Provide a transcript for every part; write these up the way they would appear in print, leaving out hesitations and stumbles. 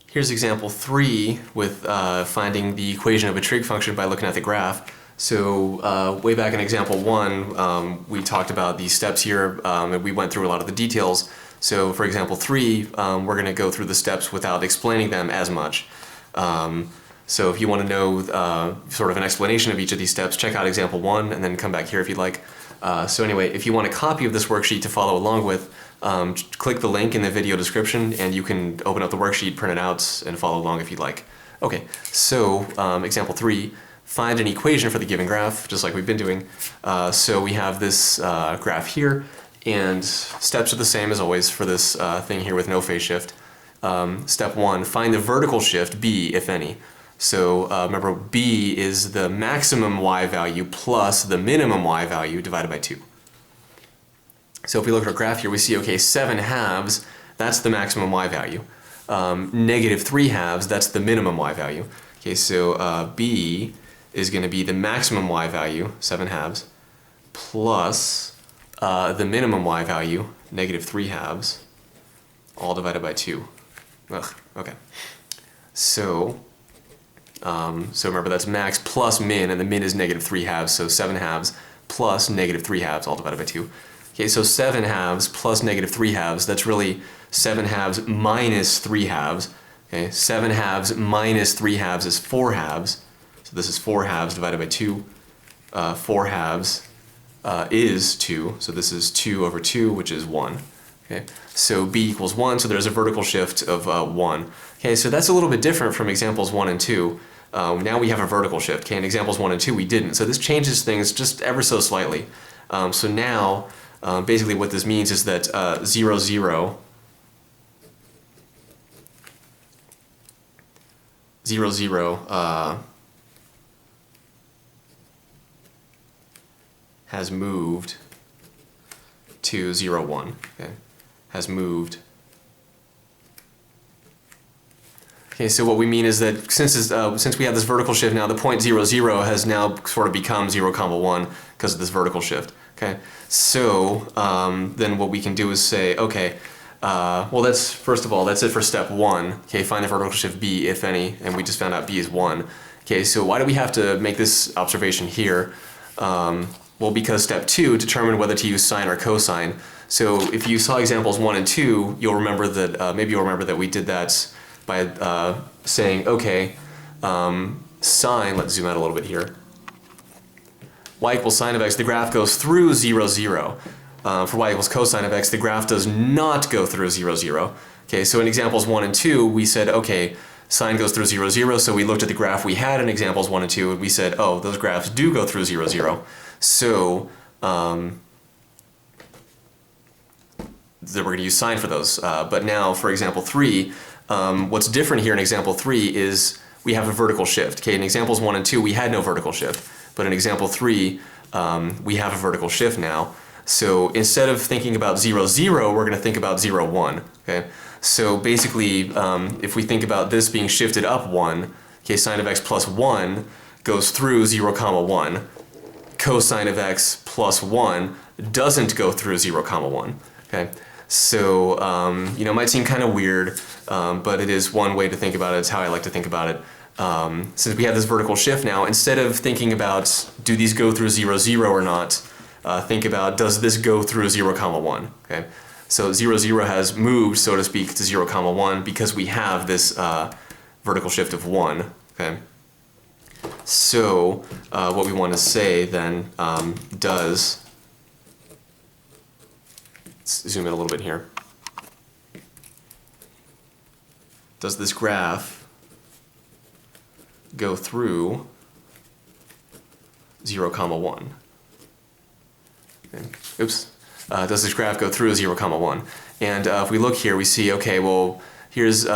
Here's example 3 with finding the equation of a trig function by looking at the graph. So way back in example 1, we talked about these steps here, and we went through a lot of the details. So for example 3, we're going to go through the steps without explaining them as much. So if you want to know sort of an explanation of each of these steps, check out example 1 and then come back here if you'd like. So anyway, if you want a copy of this worksheet to follow along with, click the link in the video description and you can open up the worksheet, print it out, and follow along if you'd like. Okay, so example 3, find an equation for the given graph, just like we've been doing. So we have this graph here, and steps are the same as always for this thing here with no phase shift. Step 1, find the vertical shift, b, if any. So remember, b is the maximum y value plus the minimum y value divided by 2. So if we look at our graph here, we see, okay, 7 halves, that's the maximum y value. Negative 3 halves, that's the minimum y value. Okay, so b is going to be the maximum y value, 7 halves, plus the minimum y value, negative 3 halves, all divided by 2. Ugh, okay. So remember, that's max plus min, and the min is negative 3 halves, so 7 halves plus negative 3 halves, all divided by 2. Okay, so 7 halves plus negative 3 halves, that's really 7 halves minus 3 halves. Okay, 7 halves minus 3 halves is 4 halves. So this is 4 halves divided by 2. 4 halves is 2, so this is 2 over 2, which is 1. Okay, so b equals 1, so there's a vertical shift of 1. Okay, so that's a little bit different from examples 1 and 2. Now we have a vertical shift. Okay, in examples 1 and 2 we didn't, so this changes things just ever so slightly. So now, basically what this means is that 0, 0, 0, 0 has moved to 0, 1. Okay, has moved. Okay, so what we mean is that since we have this vertical shift now, the point 0, 0 has now sort of become 0, 1 because of this vertical shift. Okay, so then what we can do is say, okay, well, that's, first of all, that's it for step 1. Okay, find the vertical shift b, if any, and we just found out b is 1. Okay, so why do we have to make this observation here? Well, because step 2, determine whether to use sine or cosine. So if you saw examples 1 and 2, you'll remember that, maybe you'll remember that we did that by saying, okay, sine, let's zoom out a little bit here. Y equals sine of x, the graph goes through 0, 0. For y equals cosine of x, the graph does not go through 0, 0. Okay, so in examples 1 and 2, we said, okay, sine goes through 0, 0, so we looked at the graph we had in examples 1 and 2, and we said, oh, those graphs do go through 0, 0. So, then we're going to use sine for those. But now, for example 3, what's different here in example 3 is we have a vertical shift. Okay, in examples 1 and 2, we had no vertical shift. But in example 3, we have a vertical shift now. So instead of thinking about 0, 0, we're going to think about 0, 1. Okay? So basically, if we think about this being shifted up 1, okay, sine of x plus 1 goes through 0, 1. Cosine of x plus 1 doesn't go through 0, 1. Okay? So, you know, it might seem kind of weird, but it is one way to think about it. It's how I like to think about it. Since we have this vertical shift now, instead of thinking about do these go through 0, 0 or not, think about does this go through 0, 1. Okay? So 0, 0 has moved, so to speak, to 0, 1 because we have this vertical shift of 1. Okay? So what we want to say then does, let's zoom in a little bit here. Does this graph go through 0, 1? Okay. Oops. Does this graph go through 0, 1? And if we look here, we see, okay, well, here's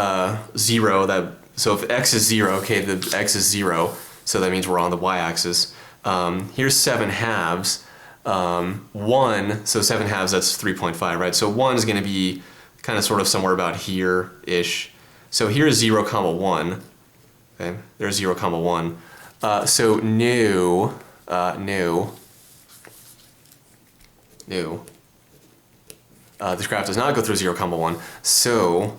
0. So if x is 0, okay, the x is 0, so that means we're on the y-axis. Here's 7 halves. 1, so 7 halves, that's 3.5, right? So 1 is going to be kind of sort of somewhere about here-ish. So here's 0, 1. Okay, there's 0, 1. So new. This graph does not go through 0, 1. So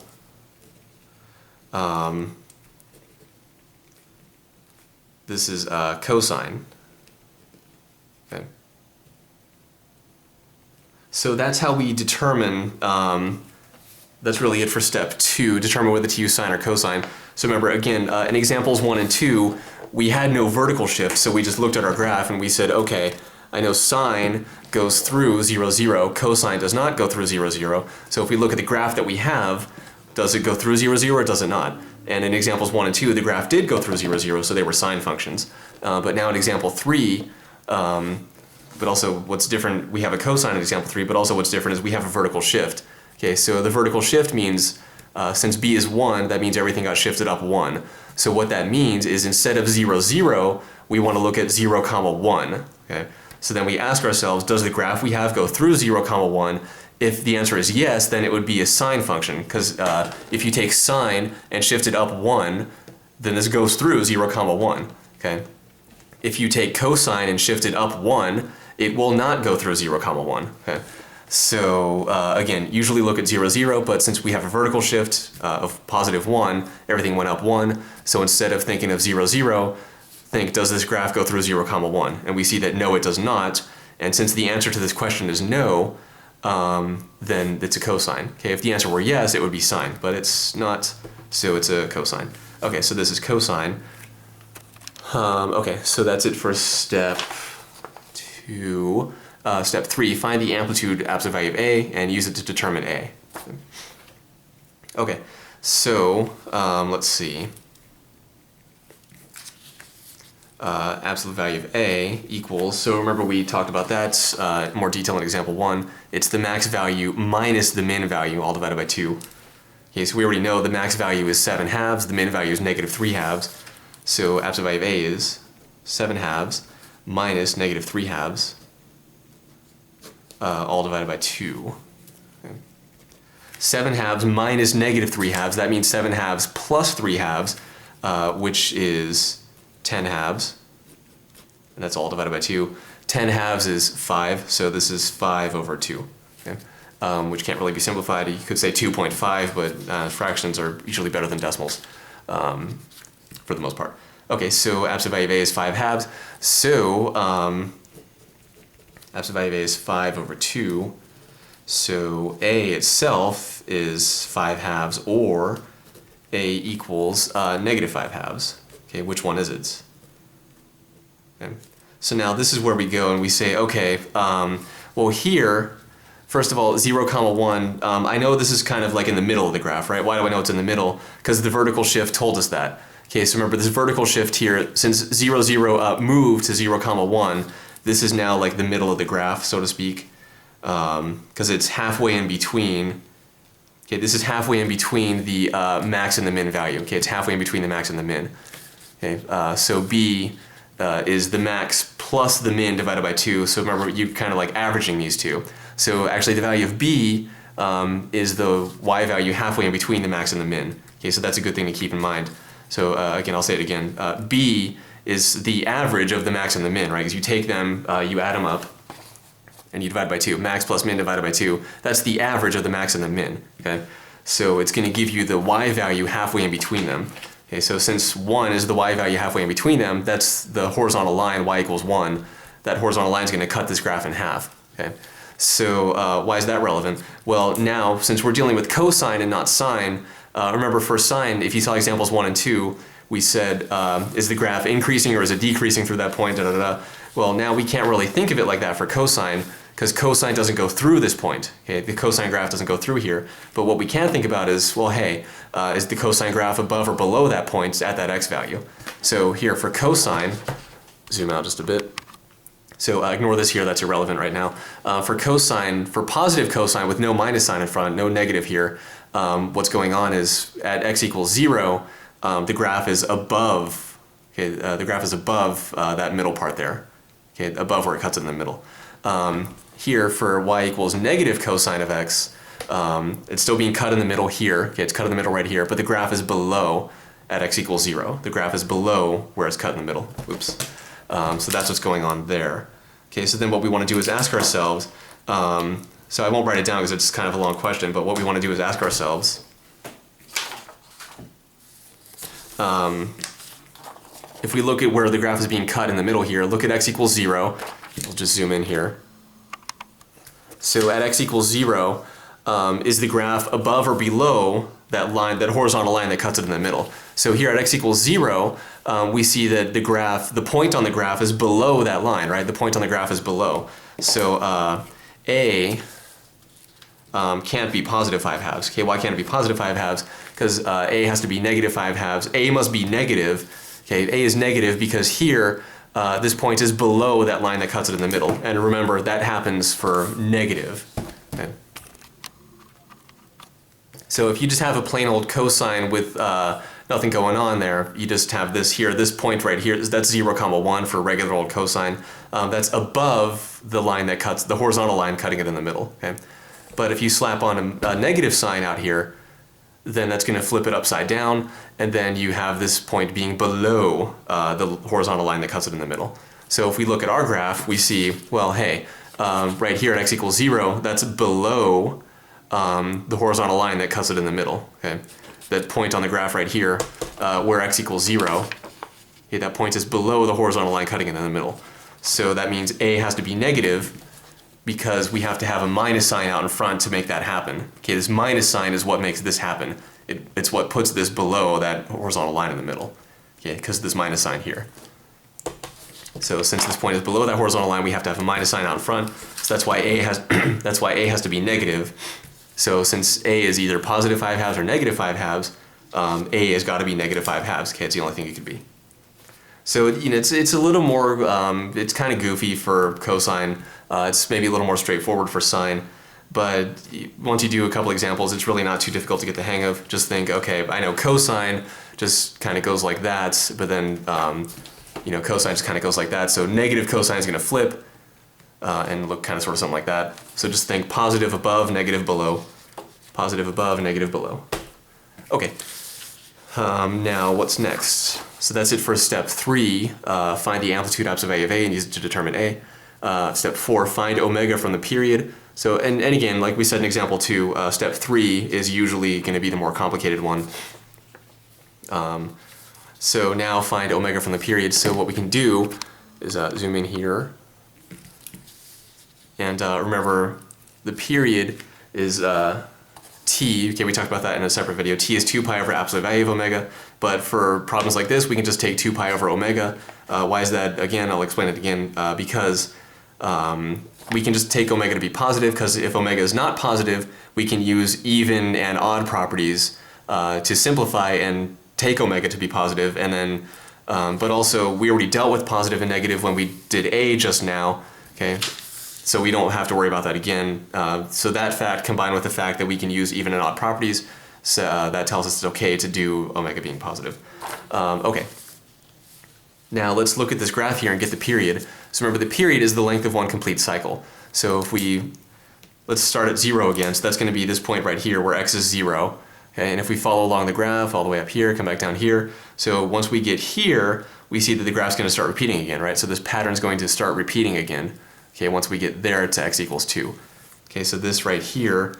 This is cosine. Okay. So that's how we determine, that's really it for step 2, determine whether to use sine or cosine. So remember, again, in examples 1 and 2, we had no vertical shift, so we just looked at our graph and we said, okay, I know sine goes through 0, 0, cosine does not go through 0, 0. So if we look at the graph that we have, does it go through 0, 0 or does it not? And in examples 1 and 2, the graph did go through 0, 0, so they were sine functions. But now in example 3, but also what's different, we have a cosine in example 3, but also what's different is we have a vertical shift. Okay, so the vertical shift means, since b is 1, that means everything got shifted up 1. So what that means is instead of 0, 0, we want to look at 0, 1. Okay? So then we ask ourselves, does the graph we have go through 0, 1? If the answer is yes, then it would be a sine function, because if you take sine and shift it up 1, then this goes through 0, 1. Okay? If you take cosine and shift it up 1, it will not go through 0, 1. Okay? So again, usually look at 0, 0, but since we have a vertical shift of positive 1, everything went up 1. So instead of thinking of 0, 0, think, does this graph go through 0, 1? And we see that no, it does not. And since the answer to this question is no, then it's a cosine. Okay, if the answer were yes, it would be sine, but it's not, so it's a cosine. Okay, so this is cosine. Okay, so that's it for step 2. Step 3, find the amplitude absolute value of A and use it to determine A. Okay, so let's see. Absolute value of A equals, so remember we talked about that in more detail in example 1. It's the max value minus the min value, all divided by 2. Okay, so we already know the max value is 7 halves, the min value is negative 3 halves. So absolute value of A is 7 halves minus negative 3 halves, all divided by 2. Okay. 7 halves minus negative 3 halves, that means 7 halves plus 3 halves, which is 10 halves, and that's all divided by 2. 10 halves is 5, so this is 5 over 2, okay? Which can't really be simplified. You could say 2.5, but fractions are usually better than decimals for the most part. Okay, so absolute value of A is 5 halves, so absolute value of A is 5 over 2, so A itself is 5 halves, or A equals negative 5 halves. Okay, which one is it? Okay. So now this is where we go and we say, okay, well here, first of all, 0, 1, I know this is kind of like in the middle of the graph, right? Why do I know it's in the middle? Because the vertical shift told us that. Okay, so remember this vertical shift here, since 0, 0 moved to 0, 1, this is now like the middle of the graph, so to speak, because it's halfway in between. Okay, this is halfway in between the max and the min value. Okay, it's halfway in between the max and the min. Okay, so B is the max plus the min divided by 2. So remember, you're kind of like averaging these two. So actually the value of B is the y value halfway in between the max and the min. Okay, so that's a good thing to keep in mind. So again, I'll say it again. B is the average of the max and the min, right? Because you take them, you add them up, and you divide by 2. Max plus min divided by 2. That's the average of the max and the min. Okay, so it's going to give you the y value halfway in between them. Okay, so since 1 is the y value halfway in between them, that's the horizontal line, y equals 1. That horizontal line is going to cut this graph in half. Okay, so why is that relevant? Well, now, since we're dealing with cosine and not sine, remember for sine, if you saw examples 1 and 2, we said, is the graph increasing or is it decreasing through that point? Da, da, da. Well, now we can't really think of it like that for cosine, because cosine doesn't go through this point. Okay, the cosine graph doesn't go through here. But what we can think about is, well, hey, is the cosine graph above or below that point at that x value? So here for cosine, zoom out just a bit. So ignore this here, that's irrelevant right now. For cosine, for positive cosine with no minus sign in front, no negative here, what's going on is at x equals 0, the graph is above, okay, the graph is above that middle part there, okay, above where it cuts in the middle. Here for y equals negative cosine of x, it's still being cut in the middle here, okay, it's cut in the middle right here, but the graph is below at x equals 0. The graph is below where it's cut in the middle. Oops. So that's what's going on there. Okay, so then what we want to do is ask ourselves, so I won't write it down because it's kind of a long question, but what we want to do is ask ourselves, if we look at where the graph is being cut in the middle here, look at x equals 0. We'll just zoom in here. So at x equals 0, is the graph above or below that line, that horizontal line that cuts it in the middle? So here at x equals 0, we see that the point on the graph is below that line, right? The point on the graph is below. So a can't be positive 5/2. Okay, why can't it be positive 5/2? Because a has to be negative 5/2. A must be negative. Okay, a is negative because here this point is below that line that cuts it in the middle. And remember, that happens for negative. Okay. So if you just have a plain old cosine with nothing going on there, you just have this here, this point right here, that's 0, 1 for regular old cosine. That's above the line that cuts, the horizontal line cutting it in the middle. Okay. But if you slap on a negative sign out here, then that's going to flip it upside down, and then you have this point being below the horizontal line that cuts it in the middle. So if we look at our graph, we see, well, hey, right here at x equals 0, that's below the horizontal line that cuts it in the middle. Okay, that point on the graph right here, where x equals 0, okay, that point is below the horizontal line cutting it in the middle. So that means a has to be negative, because we have to have a minus sign out in front to make that happen. Okay, this minus sign is what makes this happen. It's what puts this below that horizontal line in the middle. Okay, because of this minus sign here. So since this point is below that horizontal line, we have to have a minus sign out in front. So that's why a has that's why a has to be negative. So since a is either positive 5/2 or negative 5/2, a has got to be negative 5/2. Okay, it's the only thing it could be. So you know, it's a little more, it's kind of goofy for cosine. It's maybe a little more straightforward for sine, but once you do a couple examples, it's really not too difficult to get the hang of. Just think, okay, I know cosine just kind of goes like that, but then you know, cosine just kind of goes like that. So negative cosine is going to flip and look kind of sort of something like that. So just think positive above, negative below, positive above, negative below. Okay. Now what's next? So that's it for step 3. Find the amplitude absolute value of a and use it to determine a. Step 4, find omega from the period. So, and again, like we said in example 2, step 3 is usually going to be the more complicated one. So now find omega from the period. So what we can do is zoom in here. And remember, the period is t. Okay, we talked about that in a separate video. T is 2 pi over absolute value of omega. But for problems like this, we can just take 2 pi over omega. Why is that? Again, I'll explain it again. Because we can just take omega to be positive, because if omega is not positive, we can use even and odd properties to simplify and take omega to be positive. And then, but also we already dealt with positive and negative when we did a just now. Okay, so we don't have to worry about that again. So that fact combined with the fact that we can use even and odd properties, so that tells us it's okay to do omega being positive. Okay. Now let's look at this graph here and get the period. So remember, the period is the length of one complete cycle. So if let's start at 0 again. So that's going to be this point right here where x is 0. Okay, and if we follow along the graph all the way up here, come back down here. So once we get here, we see that the graph's going to start repeating again, right? So this pattern's going to start repeating again. Okay, once we get there to x equals 2. Okay, so this right here,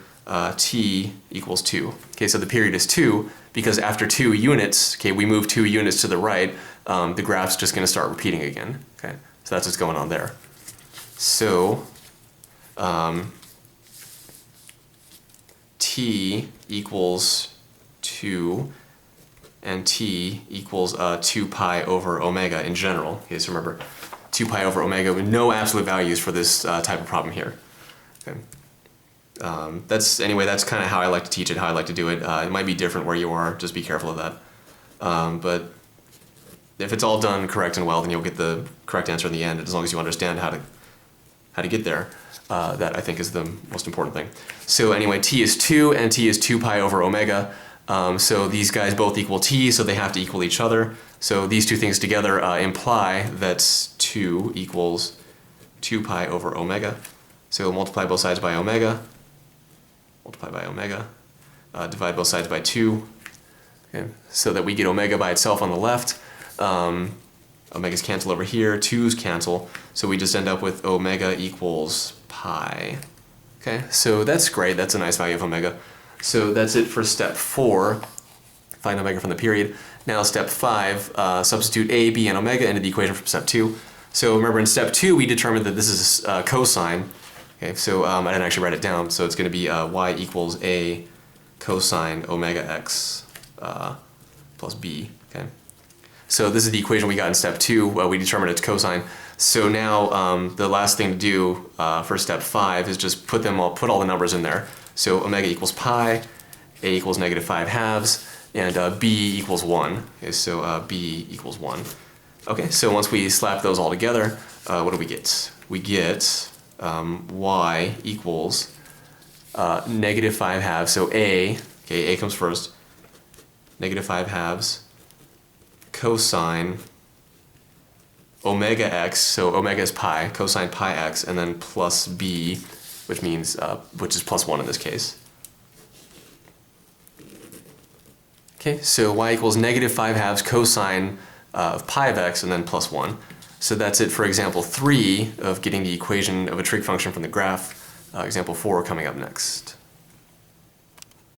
t equals 2. Okay, so the period is 2 because after 2 units, okay, we move 2 units to the right, the graph's just going to start repeating again. Okay, so that's what's going on there. So t equals 2 and t equals 2 pi over omega in general. Okay, so remember, 2 pi over omega with no absolute values for this type of problem here. Okay. Anyway, that's kind of how I like to teach it, how I like to do it. It might be different where you are, just be careful of that. But if it's all done correct and well, then you'll get the correct answer in the end, as long as you understand how to get there. That I think is the most important thing. So anyway, t is 2 and t is 2 pi over omega. So these guys both equal t, so they have to equal each other. So these two things together imply that 2 equals 2 pi over omega. So multiply both sides by omega. Multiply by omega. Divide both sides by 2. Okay, so that we get omega by itself on the left. Omegas cancel over here, 2's cancel, so we just end up with omega equals pi. Okay, so that's great, that's a nice value of omega. So that's it for step 4. find omega from the period. Now step 5, substitute a, b, and omega into the equation from step 2. So remember in step 2 we determined that this is cosine. Okay, so I didn't actually write it down, so it's going to be y equals a cosine omega x plus b. Okay, so this is the equation we got in step 2. We determined it's cosine. So now the last thing to do for step 5 is just put all the numbers in there. So omega equals pi, a equals -5/2, and b equals 1. Okay, so b equals 1. Okay, so once we slap those all together, what do we get? We get y equals -5/2. So a comes first, -5/2 cosine omega x, so omega is pi, cosine pi x, and then plus b, which means, which is plus 1 in this case. Okay, so y equals -5/2 cosine of pi of x, and then plus 1. So that's it for example 3 of getting the equation of a trig function from the graph. Example 4 coming up next.